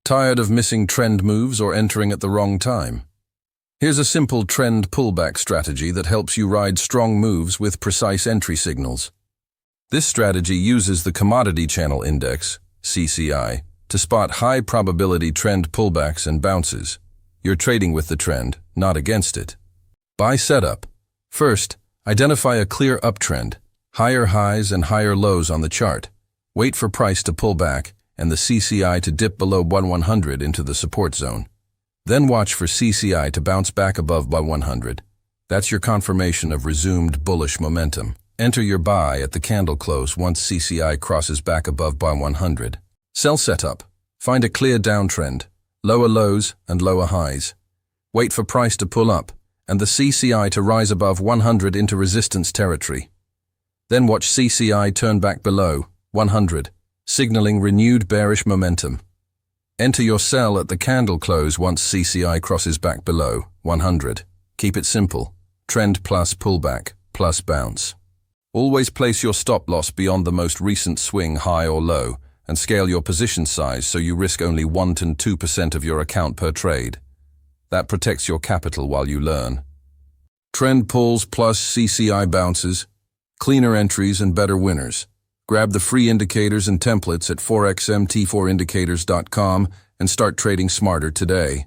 Tired of missing trend moves or entering at the wrong time? Here's a simple trend pullback strategy that helps you ride strong moves with precise entry signals. This strategy uses the Commodity Channel Index, CCI, to spot high-probability trend pullbacks and bounces. You're trading with the trend, not against it. Buy setup. First, identify a clear uptrend, higher highs and higher lows on the chart. Wait for price to pull back and the CCI to dip below 100 into the support zone. Then watch for CCI to bounce back above 100. That's your confirmation of resumed bullish momentum. Enter your buy at the candle close once CCI crosses back above 100. Sell setup. Find a clear downtrend, lower lows and lower highs. Wait for price to pull up and the CCI to rise above 100 into resistance territory. Then watch CCI turn back below 100, signaling renewed bearish momentum. Enter your sell at the candle close once CCI crosses back below 100. Keep it simple. Trend plus pullback plus bounce. Always place your stop loss beyond the most recent swing high or low and scale your position size so you risk only 1 to 2% of your account per trade. That protects your capital while you learn. Trend pulls plus CCI bounces, cleaner entries and better winners. Grab the free indicators and templates at forexmt4indicators.com and start trading smarter today.